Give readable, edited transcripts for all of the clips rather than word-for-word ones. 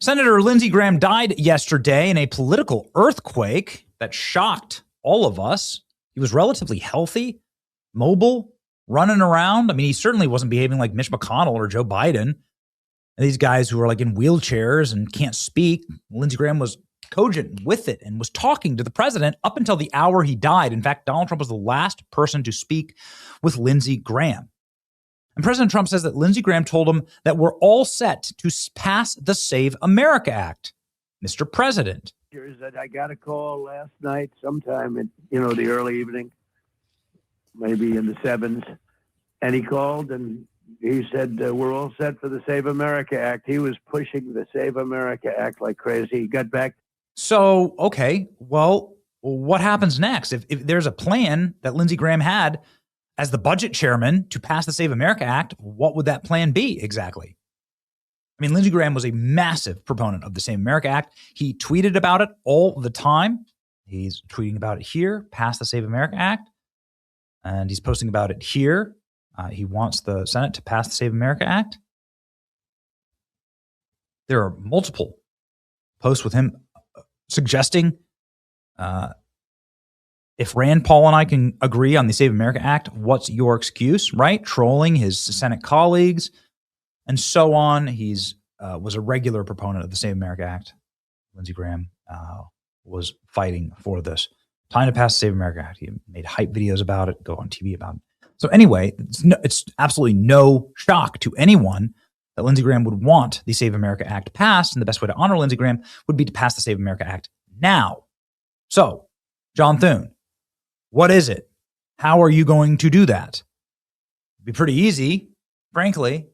Senator Lindsey Graham died yesterday in a political earthquake that shocked all of us. He was relatively healthy, mobile, running around. I mean, he certainly wasn't behaving like Mitch McConnell or Joe Biden. And these guys who are like in wheelchairs and can't speak. Lindsey Graham was cogent with it and was talking to the president up until the hour he died. In fact, Donald Trump was the last person to speak with Lindsey Graham. And President Trump says that Lindsey Graham told him that we're all set to pass the Save America Act. Mr. President. That I got a call last night sometime in, the early evening, maybe in the 7s. And he called and he said, we're all set for the Save America Act. He was pushing the Save America Act like crazy. He got back. So, okay, well, what happens next? If there's a plan that Lindsey Graham had as the budget chairman to pass the Save America Act, what would that plan be exactly? I mean, Lindsey Graham was a massive proponent of the Save America Act. He tweeted about it all the time. He's tweeting about it here, pass the Save America Act. And he's posting about it here. He wants the Senate to pass the Save America Act. There are multiple posts with him suggesting if Rand Paul and I can agree on the Save America Act, what's your excuse, right? Trolling his Senate colleagues and so on. He's was a regular proponent of the Save America Act. Lindsey Graham was fighting for this. Time to pass the Save America Act. He made hype videos about it, go on TV about it. So anyway, it's absolutely no shock to anyone that Lindsey Graham would want the Save America Act passed, and the best way to honor Lindsey Graham would be to pass the Save America Act now. So, John Thune, what is it? How are you going to do that? It'd be pretty easy, frankly.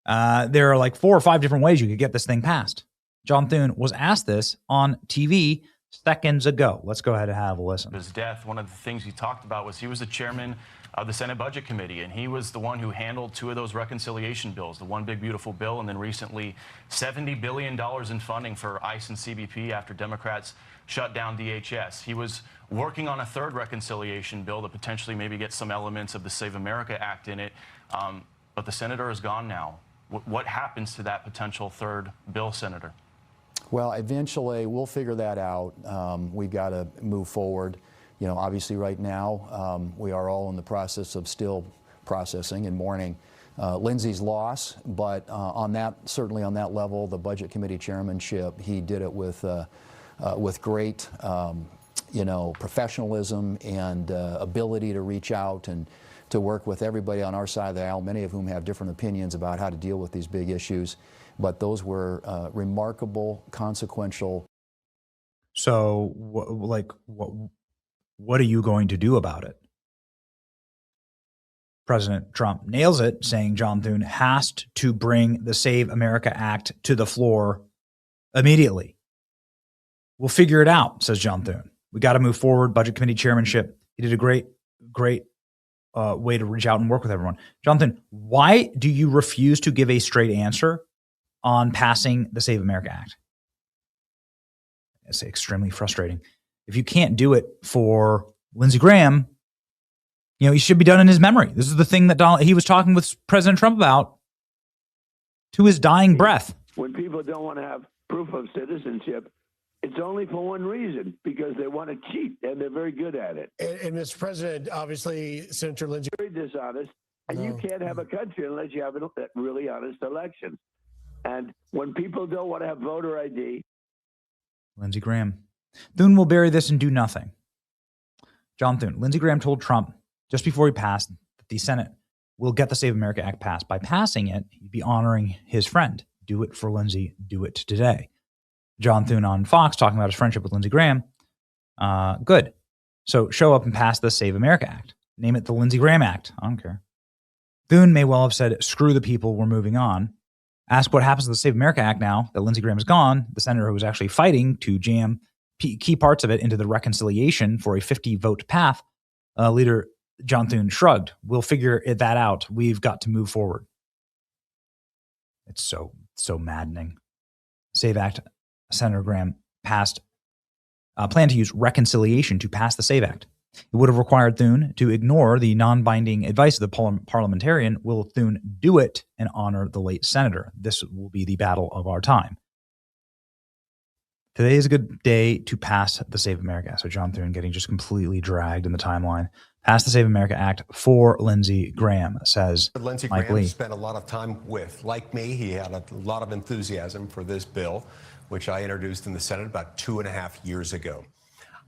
There are like 4 or 5 different ways you could get this thing passed. John Thune was asked this on TV seconds ago. Let's go ahead and have a listen. His death, one of the things he talked about was he was the chairman of the Senate Budget Committee, and he was the one who handled 2 of those reconciliation bills, the One Big Beautiful Bill, and then recently $70 billion in funding for ICE and CBP after Democrats shut down DHS. He was working on a 3rd reconciliation bill that potentially maybe gets some elements of the Save America Act in it, but the senator is gone now. What happens to that potential 3rd bill, Senator? Well, eventually we'll figure that out. We've got to move forward. Obviously right now we are all in the process of still processing and mourning Lindsey's loss, but certainly on that level, the Budget Committee chairmanship, he did it with great, professionalism and ability to reach out and to work with everybody on our side of the aisle, many of whom have different opinions about how to deal with these big issues. But those were remarkable, consequential. So, what are you going to do about it? President Trump nails it, saying John Thune has to bring the Save America Act to the floor immediately. We'll figure it out, says John Thune. We got to move forward. Budget Committee chairmanship. He did a great way to reach out and work with everyone. John Thune, why do you refuse to give a straight answer on passing the Save America Act? It's extremely frustrating. If you can't do it for Lindsey Graham, he should be done in his memory. This is the thing that he was talking with President Trump about to his dying breath. When people don't want to have proof of citizenship, it's only for one reason, because they want to cheat, and they're very good at it. And Mr. President, obviously, Senator Lindsey. Very dishonest, and you can't have a country unless you have a really honest election. And when people don't want to have voter ID. Lindsey Graham. Thune will bury this and do nothing. John Thune. Lindsey Graham told Trump just before he passed that the Senate will get the Save America Act passed. By passing it, he'd be honoring his friend. Do it for Lindsey. Do it today. John Thune on Fox talking about his friendship with Lindsey Graham. Good. So show up and pass the Save America Act. Name it the Lindsey Graham Act. I don't care. Thune may well have said, screw the people, we're moving on. Ask what happens to the Save America Act now that Lindsey Graham is gone. The senator who was actually fighting to jam key parts of it into the reconciliation for a 50-vote path, leader John Thune shrugged. We'll figure that out. We've got to move forward. It's so maddening. Save Act. Senator Graham planned to use reconciliation to pass the Save Act. It would have required Thune to ignore the non-binding advice of the parliamentarian. Will Thune do it and honor the late senator? This will be the battle of our time. Today is a good day to pass the Save America Act. So John Thune getting just completely dragged in the timeline. Pass the Save America Act for Lindsey Graham, says Lindsey Mike Graham Lee. spent a lot of time with. Like me, he had a lot of enthusiasm for this bill, which I introduced in the Senate about 2.5 years ago.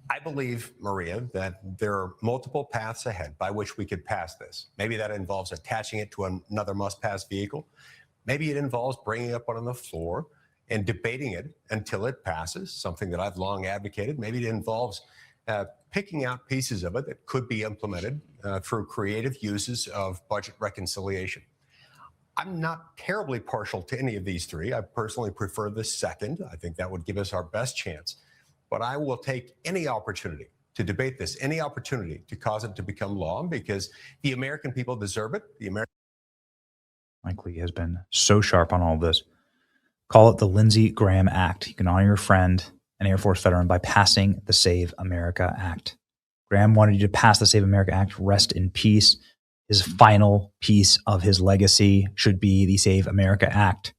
I believe, Maria, that there are multiple paths ahead by which we could pass this. Maybe that involves attaching it to another must-pass vehicle. Maybe it involves bringing it up on the floor and debating it until it passes, something that I've long advocated. Maybe it involves picking out pieces of it that could be implemented through creative uses of budget reconciliation. I'm not terribly partial to any of these three. I personally prefer the second. I think that would give us our best chance. But I will take any opportunity to debate this, any opportunity to cause it to become law, because the American people deserve it. Mike Lee has been so sharp on all of this. Call it the Lindsey Graham Act. You can honor your friend, an Air Force veteran, by passing the Save America Act. Graham wanted you to pass the Save America Act. Rest in peace. His final piece of his legacy should be the Save America Act,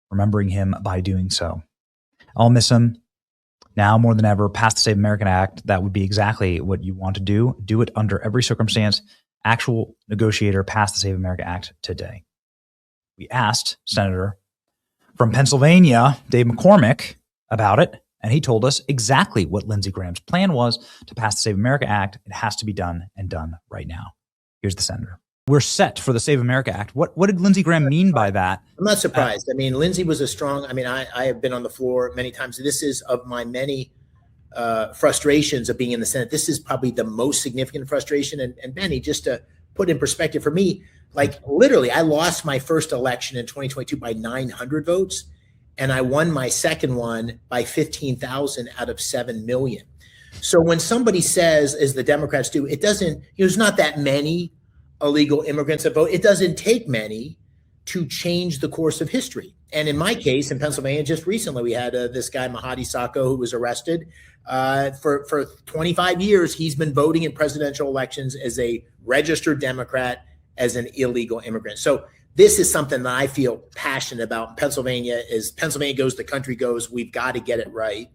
remembering him by doing so. I'll miss him. Now more than ever, pass the Save America Act. That would be exactly what you want to do. Do it under every circumstance. Actual negotiator, pass the Save America Act today. We asked Senator from Pennsylvania, Dave McCormick, about it, and he told us exactly what Lindsey Graham's plan was to pass the Save America Act. It has to be done, and done right now. Here's the senator. We're set for the Save America Act. What did Lindsey Graham mean by that? I'm not surprised. I mean, Lindsey was a strong, I have been on the floor many times. This is, of my many frustrations of being in the Senate, this is probably the most significant frustration. And Benny, just to put in perspective for me, like literally, I lost my first election in 2022 by 900 votes, and I won my second one by 15,000 out of 7 million. So when somebody says, as the Democrats do, it doesn't, there's not that many illegal immigrants that vote. It doesn't take many to change the course of history. And in my case, in Pennsylvania, just recently, we had this guy, Mahadi Sacco, who was arrested. For 25 years, he's been voting in presidential elections as a registered Democrat, as an illegal immigrant. So this is something that I feel passionate about. Pennsylvania goes, the country goes. We've got to get it right.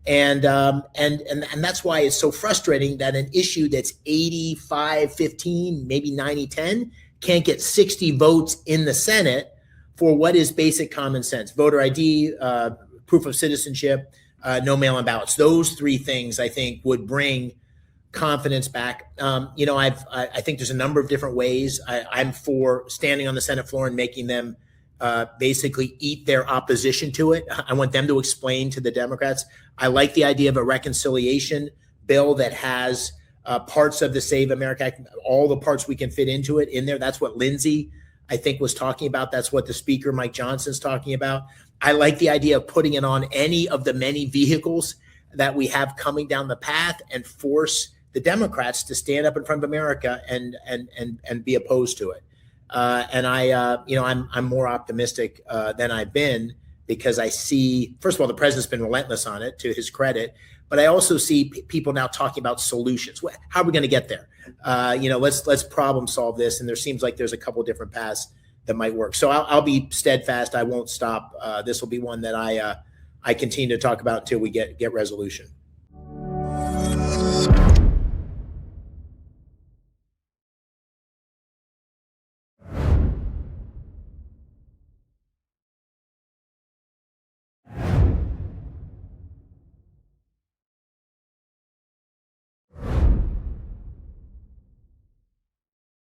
And that's why it's so frustrating that an issue that's 85-15, maybe 90-10, can't get 60 votes in the Senate for what is basic common sense: voter ID, proof of citizenship, no mail-in ballots. Those three things, I think, would bring confidence back. I think there's a number of different ways. I'm for standing on the Senate floor and making them basically eat their opposition to it. I want them to explain to the Democrats. I like the idea of a reconciliation bill that has parts of the Save America Act, all the parts we can fit into it in there. That's what Lindsey, I think, was talking about. That's what the Speaker, Mike Johnson's talking about. I like the idea of putting it on any of the many vehicles that we have coming down the path and force the Democrats to stand up in front of America and be opposed to it. I'm more optimistic than I've been, because I see, first of all, the president's been relentless on it, to his credit, but I also see people now talking about solutions. How are we going to get there? Let's problem solve this. And there seems like there's a couple of different paths that might work. So I'll be steadfast. I won't stop. This will be one that I continue to talk about until we get resolution.